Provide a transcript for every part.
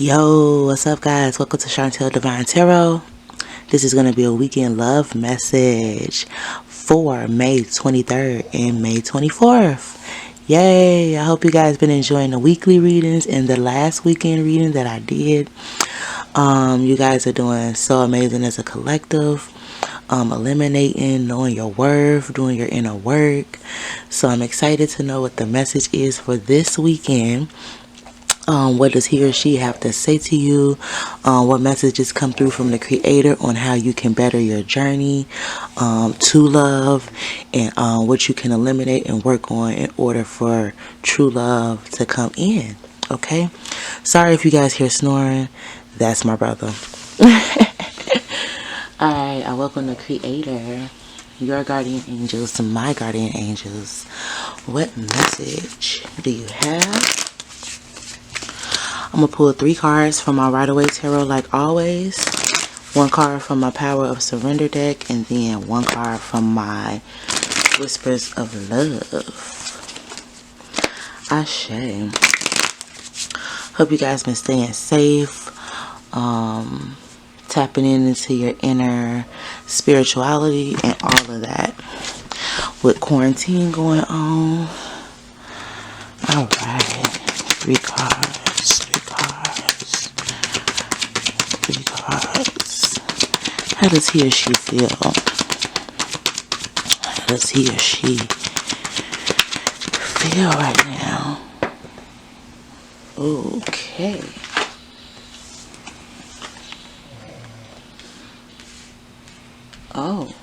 Yo, what's up, guys? Welcome to Chantel Divine Tarot. This is going to be a weekend love message for May 23rd and May 24th. Yay! I hope you guys been enjoying the weekly readings and the last weekend reading that I did. You guys are doing so amazing as a collective. Eliminating, knowing your worth, doing your inner work. So I'm excited to know what the message is for this weekend. What does he or she have to say to you? What messages come through from the creator on how you can better your journey to love, and what you can eliminate and work on in order for true love to come in. Okay? Sorry if you guys hear snoring. That's my brother. Alright, I welcome the creator, your guardian angels, to my guardian angels. What message do you have? I'm going to pull 3 cards from my Right Away Tarot like always. 1 card from my Power of Surrender deck. And then 1 card from my Whispers of Love. Ashe. Hope you guys been staying safe. Tapping into your inner spirituality and all of that. With quarantine going on. Alright. 3 cards. 3 cards. How does he or she feel? How does he or she feel right now? Okay. Oh.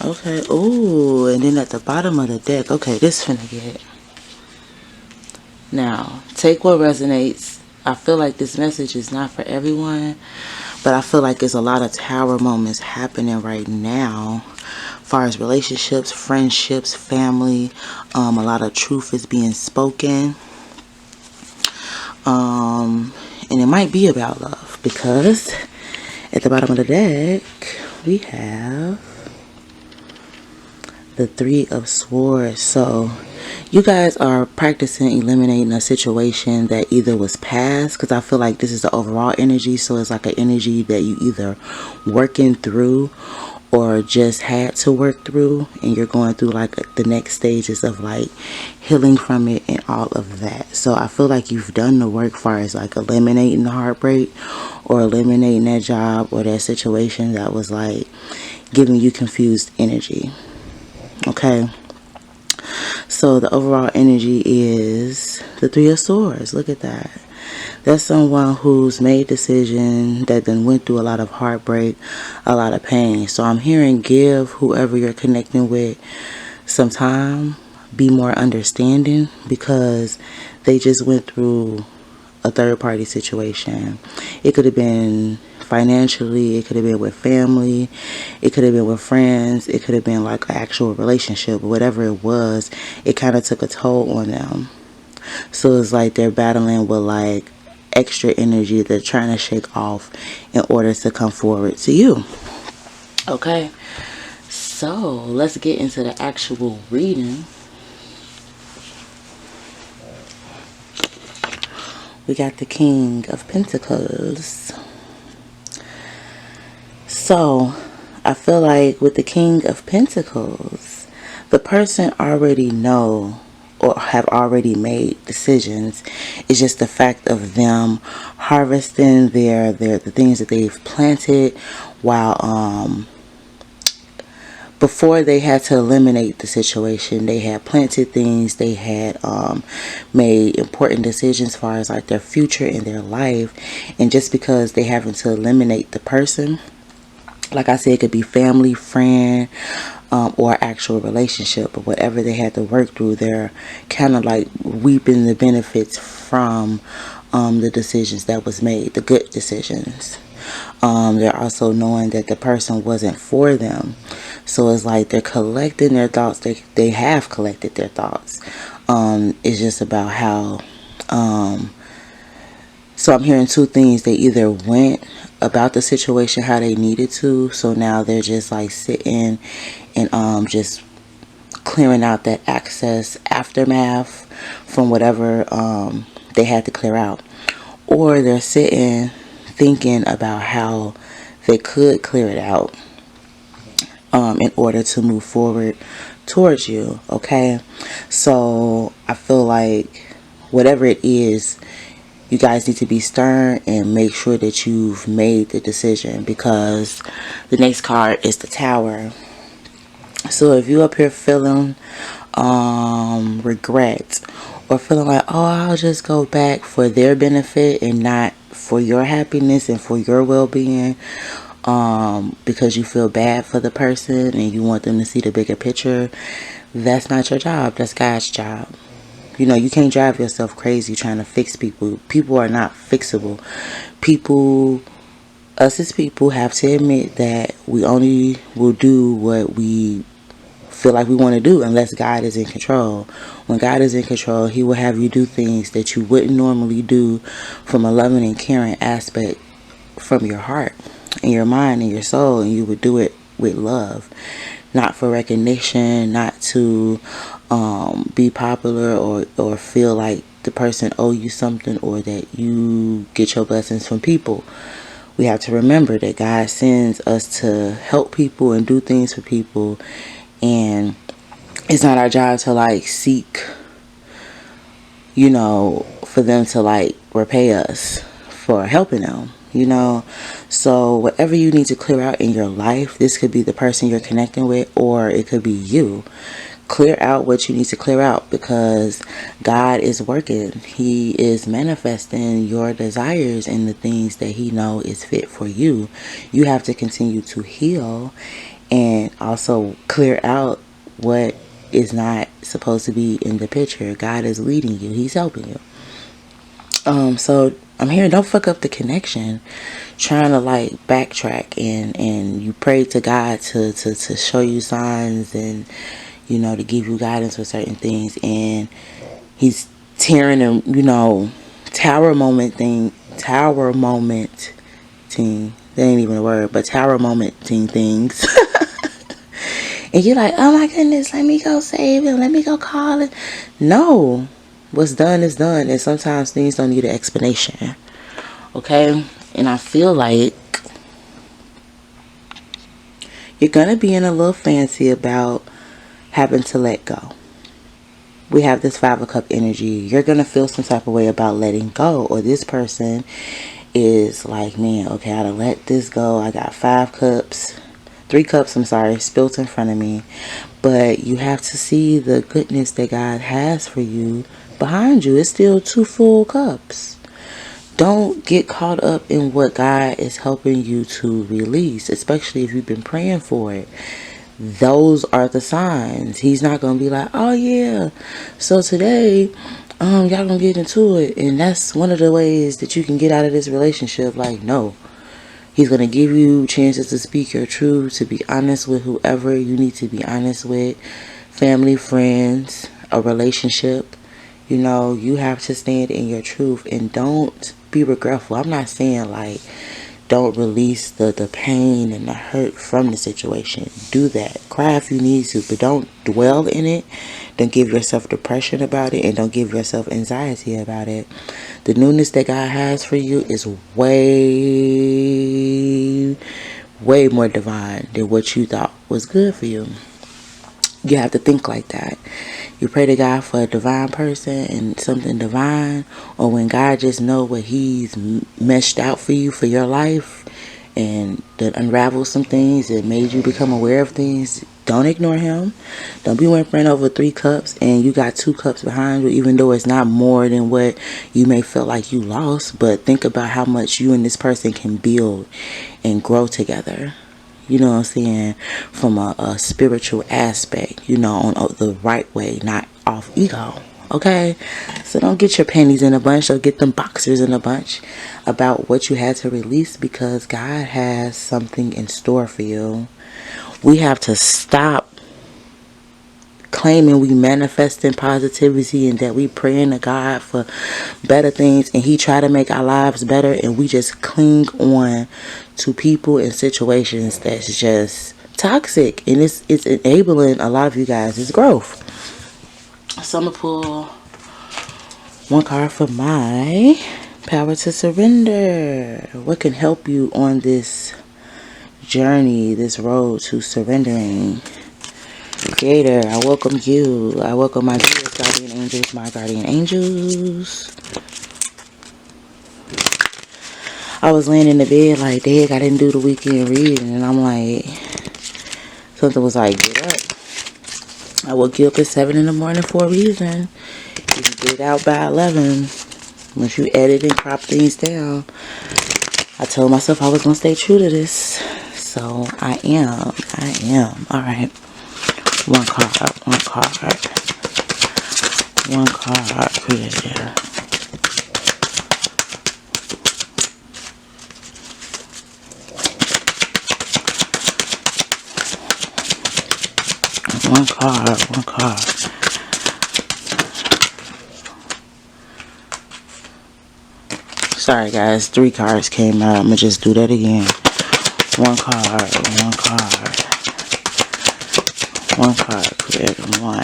Okay. Ooh, and then at the bottom of the deck. Okay, this finna get. Now, take what resonates. I feel like this message is not for everyone, but I feel like there's a lot of tower moments happening right now. As far as relationships, friendships, family, a lot of truth is being spoken. And it might be about love, because at the bottom of the deck, we have the 3 of Swords. So you guys are practicing eliminating a situation that either was past, because I feel like this is the overall energy. So it's like an energy that you either working through or just had to work through, and you're going through like the next stages of like healing from it and all of that. So I feel like you've done the work far as like eliminating the heartbreak or eliminating that job or that situation that was like giving you confused energy. Okay, so the overall energy is the 3 of Swords. Look at that. That's someone who's made decisions that then went through a lot of heartbreak, a lot of pain. So I'm hearing give whoever you're connecting with some time, be more understanding, because they just went through a third party situation. It could have been financially, it could have been with family, it could have been with friends, it could have been like an actual relationship. Whatever it was, it kind of took a toll on them. So it's like they're battling with like extra energy they're trying to shake off in order to come forward to you. Okay, so let's get into the actual reading. We got the King of Pentacles. So I feel like with the King of Pentacles, the person already know or have already made decisions. It's just the fact of them harvesting the things that they've planted, while before they had to eliminate the situation, they had planted things, they had made important decisions as far as like their future and their life. And just because they having to eliminate the person, like I said, it could be family, friend, or actual relationship, but whatever they had to work through, they're kind of like reaping the benefits from the decisions that was made, the good decisions. They're also knowing that the person wasn't for them. So it's like they're collecting their thoughts. They have collected their thoughts. It's just about how so I'm hearing 2 things. They either went about the situation how they needed to, so now they're just like sitting and just clearing out that excess aftermath from whatever they had to clear out. Or they're sitting thinking about how they could clear it out in order to move forward towards you. Okay, so I feel like whatever it is, you guys need to be stern and make sure that you've made the decision, because the next card is the Tower. So if you up here feeling regret, or feeling like, oh, I'll just go back for their benefit and not for your happiness and for your well-being, because you feel bad for the person and you want them to see the bigger picture, that's not your job. That's God's job. You know, you can't drive yourself crazy trying to fix people. People are not fixable. Us as people have to admit that we only will do what we feel like we want to do unless God is in control. When God is in control, He will have you do things that you wouldn't normally do from a loving and caring aspect, from your heart and your mind and your soul, and you would do it with love, not for recognition, not to be popular, or feel like the person owe you something, or that you get your blessings from people. We have to remember that God sends us to help people and do things for people, and it's not our job to like seek, you know, for them to like repay us for helping them, you know. So whatever you need to clear out in your life, this could be the person you're connecting with, or it could be you. Clear out what you need to clear out, because God is working. He is manifesting your desires and the things that He know is fit for you. You have to continue to heal and also clear out what is not supposed to be in the picture. God is leading you. He's helping you. So I'm hearing, don't fuck up the connection trying to like backtrack, and you pray to God to show you signs, and you know, to give you guidance for certain things, and He's tearing them, you know, tower moment thing, that ain't even a word, but tower momenting things. And you're like, oh my goodness, let me go save him, let me go call it. No, what's done is done, and sometimes things don't need an explanation. Okay? And I feel like you're gonna be in a little fancy about having to let go. We have this 5 of Cup energy. You're gonna feel some type of way about letting go, or this person is like, man, okay, I gotta let this go. I got 3 cups, spilt in front of me. But you have to see the goodness that God has for you behind you. It's still 2 full cups. Don't get caught up in what God is helping you to release, especially if you've been praying for it. Those are the signs. He's not going to be like, oh yeah, so today y'all gonna get into it, and that's one of the ways that you can get out of this relationship. Like, no. He's going to give you chances to speak your truth, to be honest with whoever you need to be honest with. Family, friends, a relationship. You know, you have to stand in your truth, and don't be regretful. I'm not saying like don't release the pain and the hurt from the situation. Do that. Cry if you need to, but don't dwell in it. Don't give yourself depression about it, and don't give yourself anxiety about it. The newness that God has for you is way more divine than what you thought was good for you. You have to think like that. You pray to God for a divine person and something divine, or when God just know what He's meshed out for you for your life, and that unraveled some things and made you become aware of things. Don't ignore Him. Don't be whimpering over 3 cups and you got 2 cups behind you, even though it's not more than what you may feel like you lost. But think about how much you and this person can build and grow together. You know what I'm saying? From a spiritual aspect, you know, on the right way, not off ego. Okay? So don't get your panties in a bunch, or get them boxers in a bunch about what you had to release, because God has something in store for you. We have to stop claiming we manifesting positivity and that we praying to God for better things, and He try to make our lives better, and we just cling on to people and situations that's just toxic, and it's enabling a lot of you guys' growth. So I'm gonna pull One card for my power to surrender. What can help you on this journey, this road to surrendering? Creator, I welcome you. I welcome my dearest guardian angels, my guardian angels. I was laying in the bed like, dang, I didn't do the weekend reading. And I'm like, something was like, get up. I woke you up at 7 in the morning for a reason. You can get it out by 11. Once you edit and crop things down. I told myself I was going to stay true to this. So I am. Alright. One card. One card. Creator. One card. Sorry guys, 3 cards came out. I'm gonna just do that again. One card, creator, 1.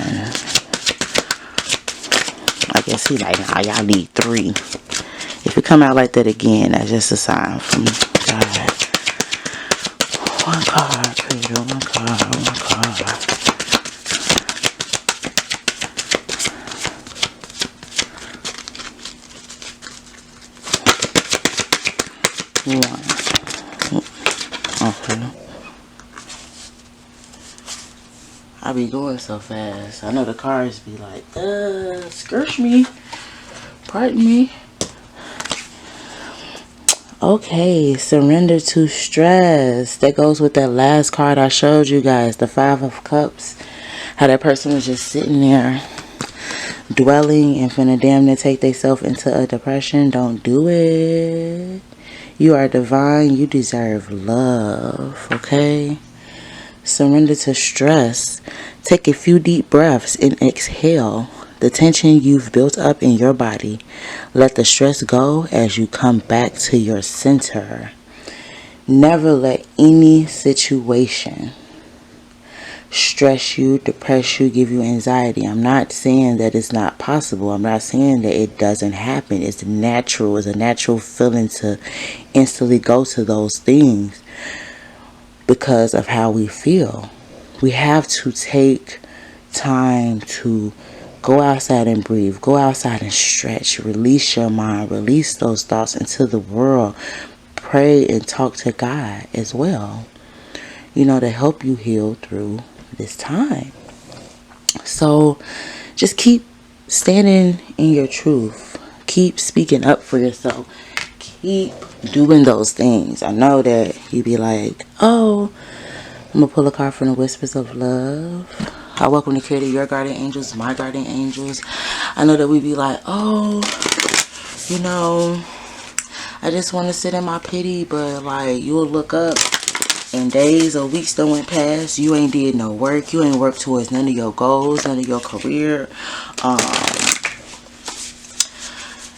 I guess he like, nah, y'all need 3. If it come out like that again, that's just a sign from God. One card, creator, one card. Okay. I be going so fast. I know the cars be like, skirsh me. Pardon me. Okay, surrender to stress. That goes with that last card I showed you guys, the 5 of Cups. How that person was just sitting there dwelling and finna damn near take themselves into a depression. Don't do it. You are divine. You deserve love, okay? Surrender to stress. Take a few deep breaths and exhale the tension you've built up in your body. Let the stress go as you come back to your center. Never let any situation stress you, depress you, give you anxiety. I'm not saying that it's not possible. I'm not saying that it doesn't happen. It's natural. It's a natural feeling to instantly go to those things because of how we feel. We have to take time to go outside and breathe. Go outside and stretch. Release your mind. Release those thoughts into the world. Pray and talk to God as well, you know, to help you heal through this time. So just keep standing in your truth. Keep speaking up for yourself. Keep doing those things. I know that you be like, oh, I'm gonna pull a card from the Whispers of Love. I welcome the Creator, your guardian angels, my guardian angels. I know that we be like, oh, you know, I just want to sit in my pity, but like you'll look up and days or weeks that went past, you ain't did no work. You ain't worked towards none of your goals, none of your career,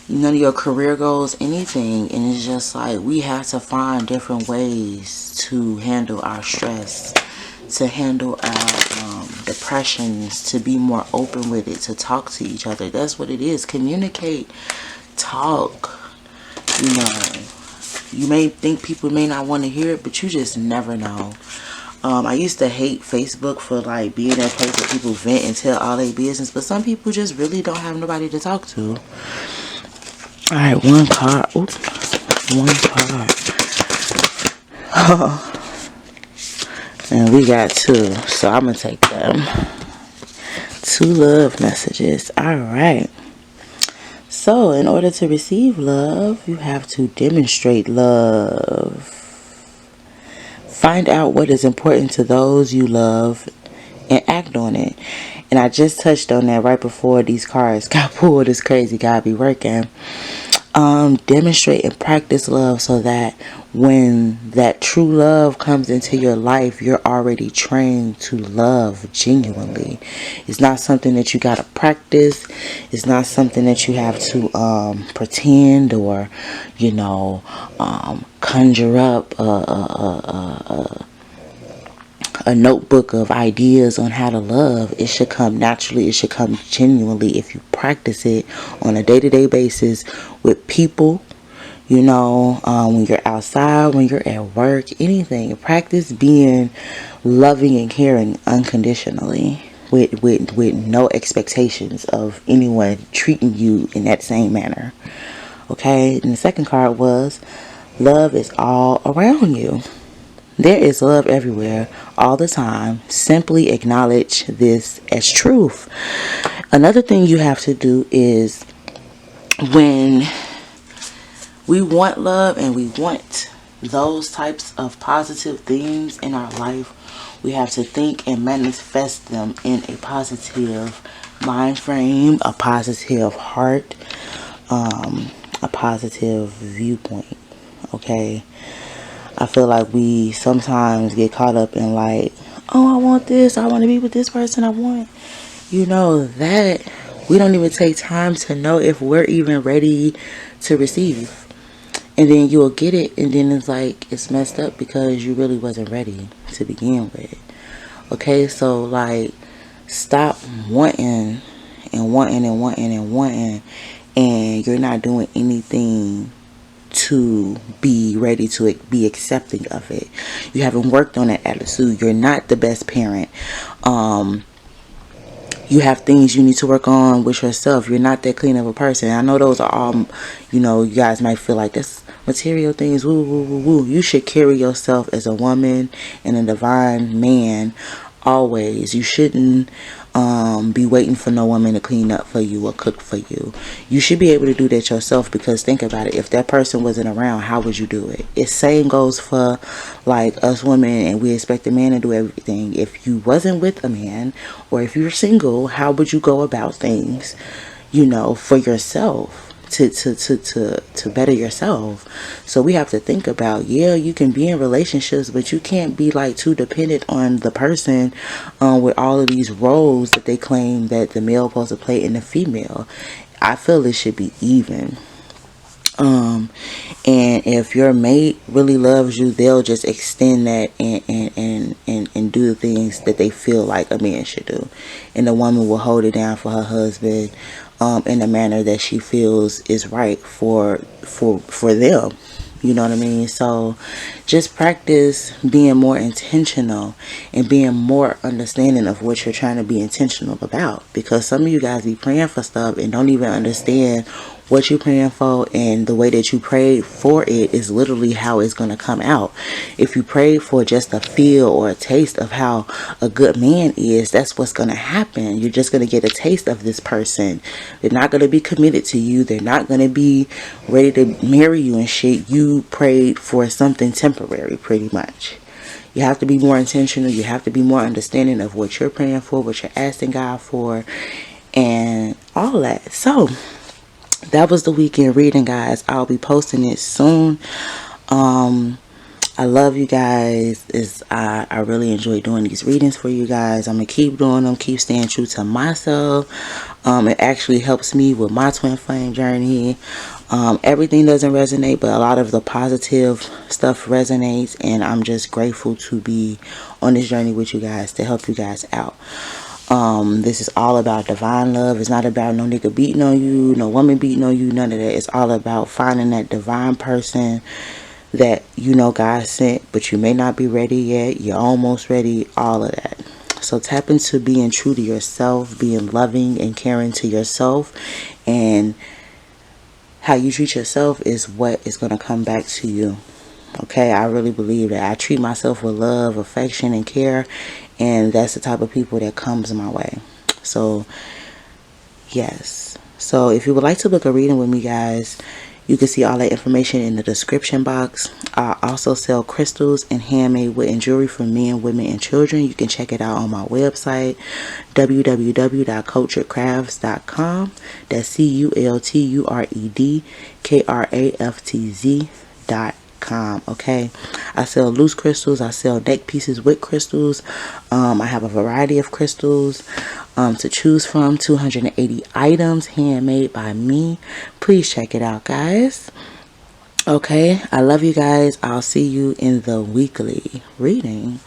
none of your career goals, anything. And it's just like we have to find different ways to handle our stress, to handle our depressions, to be more open with it, to talk to each other. That's what it is. Communicate, talk. You know, you may think people may not want to hear it, but you just never know. I used to hate Facebook for like being that place where people vent and tell all their business, but some people just really don't have nobody to talk to. Alright, one card. Oops. One card. Oh. And we got 2, so I'm going to take them. 2 love messages. Alright. So, in order to receive love, you have to demonstrate love. Find out what is important to those you love and act on it. And I just touched on that right before these cards got pulled. It's crazy. God be working. Demonstrate and practice love so that when that true love comes into your life, you're already trained to love genuinely. It's not something that you got to practice. It's not something that you have to pretend or, you know, conjure up a notebook of ideas on how to love. It should come naturally. It should come genuinely if you practice it on a day-to-day basis with people. When you're outside, when you're at work, anything. Practice being loving and caring unconditionally with no expectations of anyone treating you in that same manner. Okay, and the second card was love is all around you. There is love everywhere, all the time. Simply acknowledge this as truth. Another thing you have to do is when we want love and we want those types of positive things in our life, we have to think and manifest them in a positive mind frame, a positive heart, a positive viewpoint. Okay, I feel like we sometimes get caught up in like, oh, I want this, I want to be with this person, I want, that we don't even take time to know if we're even ready to receive. And then you'll get it, and then it's like it's messed up because you really wasn't ready to begin with. Okay, so like stop wanting and wanting and wanting and wanting, and you're not doing anything to be ready to be accepting of it. You haven't worked on that attitude. You're not the best parent. You have things you need to work on with yourself. You're not that clean of a person. I know those are all, you guys might feel like this material things, woo, woo, woo, woo. You should carry yourself as a woman and a divine man always. You shouldn't be waiting for no woman to clean up for you or cook for you. You should be able to do that yourself, because think about it. If that person wasn't around, how would you do it? It same goes for like us women, and we expect a man to do everything. If you wasn't with a man, or if you're single, how would you go about things, for yourself? To better yourself. So we have to think about, you can be in relationships, but you can't be like too dependent on the person with all of these roles that they claim that the male supposed to play in the female. I feel it should be even. And if your mate really loves you, they'll just extend that and do the things that they feel like a man should do, and the woman will hold it down for her husband in a manner that she feels is right for them. You know what I mean? So just practice being more intentional and being more understanding of what you're trying to be intentional about, because some of you guys be praying for stuff and don't even understand what you're praying for, and the way that you prayed for it is literally how it's going to come out. If you prayed for just a feel or a taste of how a good man is, that's what's going to happen. You're just going to get a taste of this person. They're not going to be committed to you. They're not going to be ready to marry you and shit. You prayed for something temporary, pretty much. You have to be more intentional. You have to be more understanding of what you're praying for, what you're asking God for, and all that. So that was the weekend reading, guys. I'll be posting it soon. I love you guys. I really enjoy doing these readings for you guys. I'm gonna keep doing them, keep staying true to myself. It actually helps me with my twin flame journey. Everything doesn't resonate, but a lot of the positive stuff resonates, and I'm just grateful to be on this journey with you guys to help you guys out. This is all about divine love. It's not about no nigga beating on you, no woman beating on you, none of that. It's all about finding that divine person that God sent, but you may not be ready yet. You're almost ready, all of that. So tap into being true to yourself, being loving and caring to yourself, and how you treat yourself is what is going to come back to you. Okay, I really believe that. I treat myself with love, affection, and care, and that's the type of people that comes my way. So, yes. So, if you would like to book a reading with me, guys, you can see all that information in the description box. I also sell crystals and handmade wooden jewelry for men, women, and children. You can check it out on my website, www.culturedcrafts.com. That's culturedcraftz.com. Okay, I sell loose crystals. I sell neck pieces with crystals. I have a variety of crystals to choose from. 280 items handmade by me. Please check it out, guys. Okay, I love you guys. I'll see you in the weekly reading.